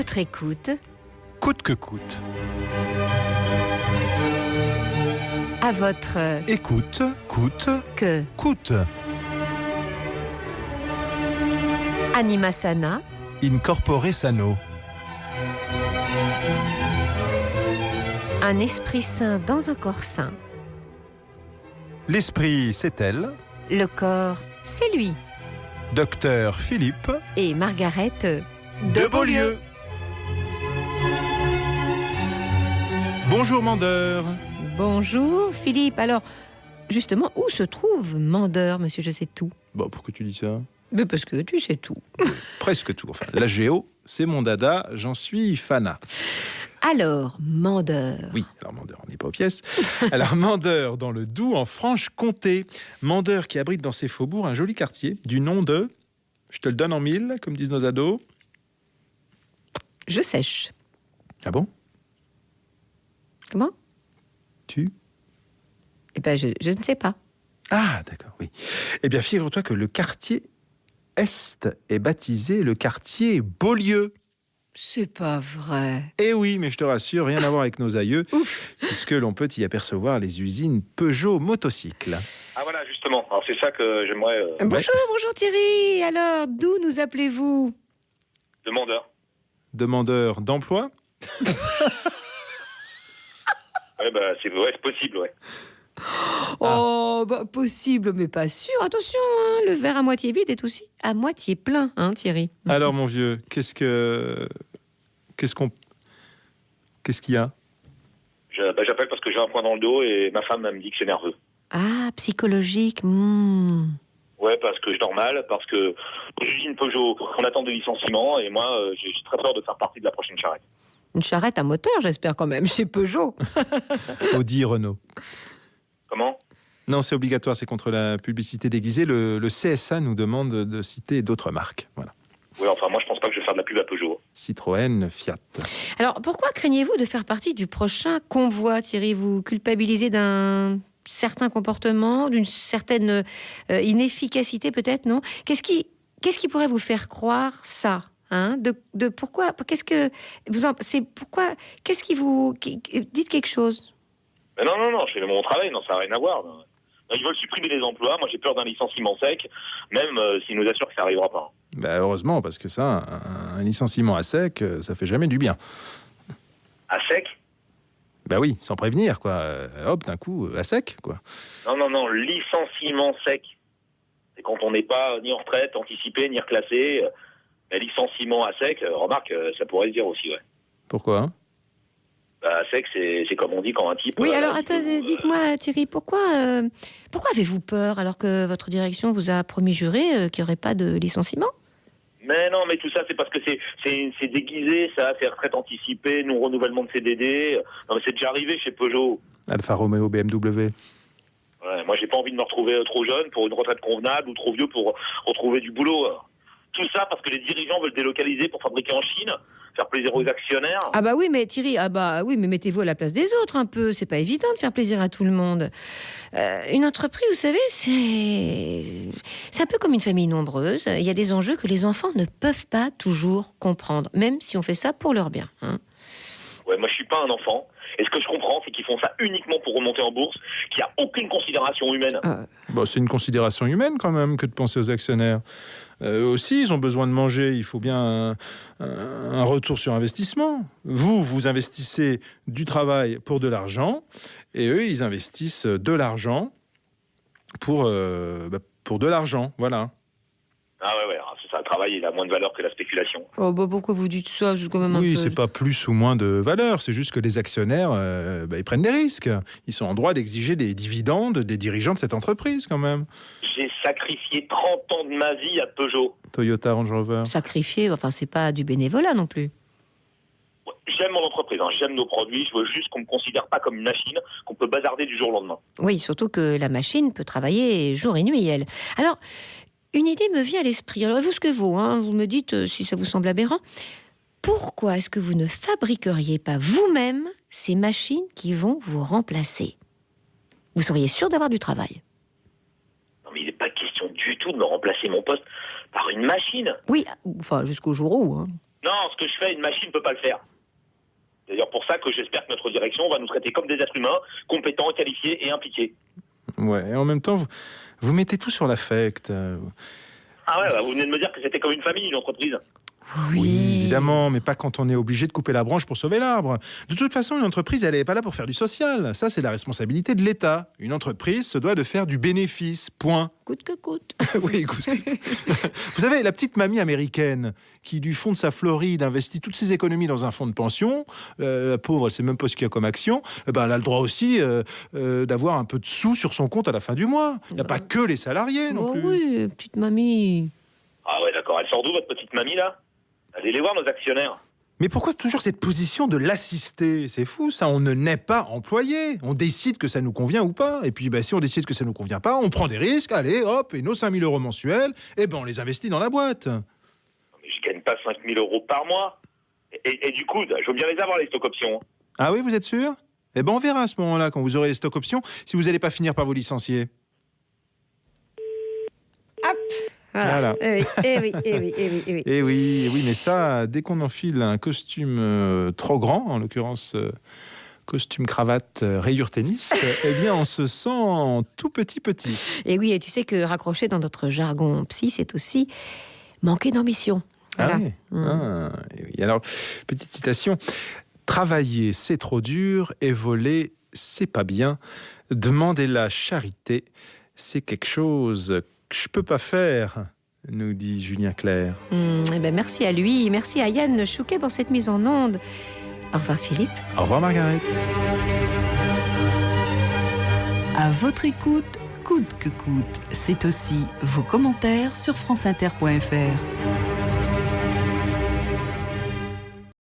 votre écoute, Coûte que coûte. à votre Écoute, coûte, que coûte. Anima Sana, Incorpore sano. un esprit sain dans un corps sain. L'esprit, c'est elle. Le corps, c'est lui. Docteur Philippe Et Margaret de Beaulieu. Bonjour Mandeur. Bonjour Philippe. Alors, justement, où se trouve Mandeur, monsieur Je sais tout? Bon, pourquoi tu dis ça? Mais parce que tu sais tout. Presque tout. Enfin, la géo, c'est mon dada, j'en suis fanat. Alors, Mandeur. Oui, alors Mandeur, on n'est pas aux pièces. Alors Mandeur, dans le Doubs, en Franche-Comté. Mandeur qui abrite dans ses faubourgs un joli quartier du nom de... Je te le donne en mille, comme disent nos ados. Je sèche. Ah bon? Comment? Tu? Eh bien, je ne sais pas. Ah, d'accord, oui. Eh bien, figure-toi que le quartier Est est baptisé le quartier Beaulieu. C'est pas vrai. Eh oui, mais je te rassure, rien à voir avec nos aïeux, puisque l'on peut y apercevoir les usines Peugeot motocycles. Ah voilà, justement. Alors c'est ça que j'aimerais Bonjour Thierry. Alors, d'où nous appelez-vous? demandeur. Demandeur d'emploi? Ouais, bah c'est possible, ouais. Oh, bah, possible, mais pas sûr. Attention, hein, le verre à moitié vide est aussi à moitié plein, hein, Thierry. Alors, mon vieux, qu'est-ce qu'il y a? J'appelle parce que j'ai un point dans le dos et ma femme elle me dit que c'est nerveux. Ah, psychologique. Ouais, parce que je dors mal, parce que l'usine Peugeot, on attend des licenciements et moi j'ai très peur de faire partie de la prochaine charrette. Une charrette à moteur, j'espère quand même, chez Peugeot. Audi, Renault. Comment? Non, c'est obligatoire, c'est contre la publicité déguisée. Le CSA nous demande de citer d'autres marques. Voilà. Oui, enfin moi je pense pas que je vais faire de la pub à Peugeot. Citroën, Fiat. Alors, pourquoi craignez-vous de faire partie du prochain convoi, Thierry? Vous culpabilisez d'un certain comportement, d'une certaine inefficacité peut-être, non? Qu'est-ce qui pourrait vous faire croire ça, hein? De pourquoi? Qu'est-ce que Qu'est-ce qui vous dites quelque chose? Mais non, je fais mon travail, non, ça n'a rien à voir. Non. Ils veulent supprimer les emplois, moi j'ai peur d'un licenciement sec, même s'ils nous assurent que ça n'arrivera pas. Bah, heureusement, parce que ça, un licenciement à sec, ça fait jamais du bien. À sec? Bah oui, sans prévenir, quoi. Hop, d'un coup, à sec, quoi. Non, licenciement sec. C'est quand on n'est pas ni en retraite anticipée, ni reclassé. Mais licenciement à sec, remarque, ça pourrait se dire aussi, ouais. Pourquoi, hein? Bah, sec, c'est comme on dit quand un type... Oui, alors attendez, dites-moi Thierry, pourquoi avez-vous peur alors que votre direction vous a promis juré qu'il n'y aurait pas de licenciement? Mais non, mais tout ça, c'est parce que c'est déguisé, ça, c'est retraite anticipée, non-renouvellement de CDD. Non, mais c'est déjà arrivé chez Peugeot. Alfa Romeo, BMW. Ouais, moi, j'ai pas envie de me retrouver trop jeune pour une retraite convenable ou trop vieux pour retrouver du boulot. Tout ça parce que les dirigeants veulent délocaliser pour fabriquer en Chine, faire plaisir aux actionnaires. Ah bah oui, mais Thierry, mais mettez-vous à la place des autres un peu. C'est pas évident de faire plaisir à tout le monde. Une entreprise, vous savez, c'est un peu comme une famille nombreuse. Il y a des enjeux que les enfants ne peuvent pas toujours comprendre, même si on fait ça pour leur bien, hein. Ouais, moi je suis pas un enfant. Et ce que je comprends, c'est qu'ils font ça uniquement pour remonter en bourse, qu'il n'y a aucune considération humaine. Bon, c'est une considération humaine quand même que de penser aux actionnaires. Eux aussi, ils ont besoin de manger. Il faut bien un retour sur investissement. Vous investissez du travail pour de l'argent, et eux, ils investissent de l'argent pour de l'argent. Voilà. Ah ouais, c'est ça, le travail, il a moins de valeur que la spéculation. Oh bah pourquoi vous dites ça? C'est quand même un peu... Oui, c'est pas plus ou moins de valeur. C'est juste que les actionnaires, ils prennent des risques. Ils sont en droit d'exiger des dividendes des dirigeants de cette entreprise, quand même. J'ai sacrifié 30 ans de ma vie à Peugeot. Toyota, Range Rover. Sacrifier, enfin c'est pas du bénévolat non plus. Ouais, j'aime mon entreprise, j'aime nos produits, je veux juste qu'on me considère pas comme une machine qu'on peut bazarder du jour au lendemain. Oui, surtout que la machine peut travailler jour et nuit, elle. Alors, une idée me vient à l'esprit. Alors, vous ce que vaut, hein, vous me dites si ça vous semble aberrant. Pourquoi est-ce que vous ne fabriqueriez pas vous-même ces machines qui vont vous remplacer? Vous seriez sûr d'avoir du travail. Non mais il n'est pas question du tout de me remplacer mon poste par une machine. Oui, enfin jusqu'au jour où. Hein. Non, ce que je fais, une machine ne peut pas le faire. C'est d'ailleurs pour ça que j'espère que notre direction va nous traiter comme des êtres humains, compétents, qualifiés et impliqués. Ouais, et en même temps, vous mettez tout sur l'affect. Ah ouais, bah vous venez de me dire que c'était comme une famille, une entreprise. Oui, évidemment, mais pas quand on est obligé de couper la branche pour sauver l'arbre. De toute façon, une entreprise, elle n'est pas là pour faire du social. Ça, c'est la responsabilité de l'État. Une entreprise se doit de faire du bénéfice, point. Coûte que coûte. Oui, écoute. Vous savez, la petite mamie américaine qui, du fond de sa Floride, investit toutes ses économies dans un fonds de pension, la pauvre, elle sait même pas ce qu'il y a comme action, elle a le droit aussi d'avoir un peu de sous sur son compte à la fin du mois. Il n'y a pas que les salariés non plus. Oui, petite mamie. Ah ouais, d'accord. Elle sort d'où, votre petite mamie, là? Allez les voir, nos actionnaires. Mais pourquoi toujours cette position de l'assister? C'est fou, ça. On ne naît pas employé. On décide que ça nous convient ou pas. Et puis, si on décide que ça nous convient pas, on prend des risques. Allez, hop, et nos 5 000 € mensuels, on les investit dans la boîte. Mais je gagne pas 5 000 € par mois. Et du coup, je veux bien les avoir, les stock options. Ah oui, vous êtes sûr? On verra à ce moment-là, quand vous aurez les stock options, si vous n'allez pas finir par vous licencier. Hop. Voilà. Eh oui, mais ça, dès qu'on enfile un costume trop grand, en l'occurrence costume cravate rayure tennis, on se sent tout petit. Et oui, et tu sais que raccrocher dans notre jargon psy, c'est aussi manquer d'ambition. Voilà. Ah oui. Et oui. Alors, petite citation. Travailler, c'est trop dur, et voler, c'est pas bien. Demander la charité, c'est quelque chose que je peux pas faire, nous dit Julien Clerc. Merci à lui, merci à Yann Chouquet pour cette mise en onde. Au revoir Philippe. Au revoir Margaret. À votre écoute, coûte que coûte. C'est aussi vos commentaires sur franceinter.fr.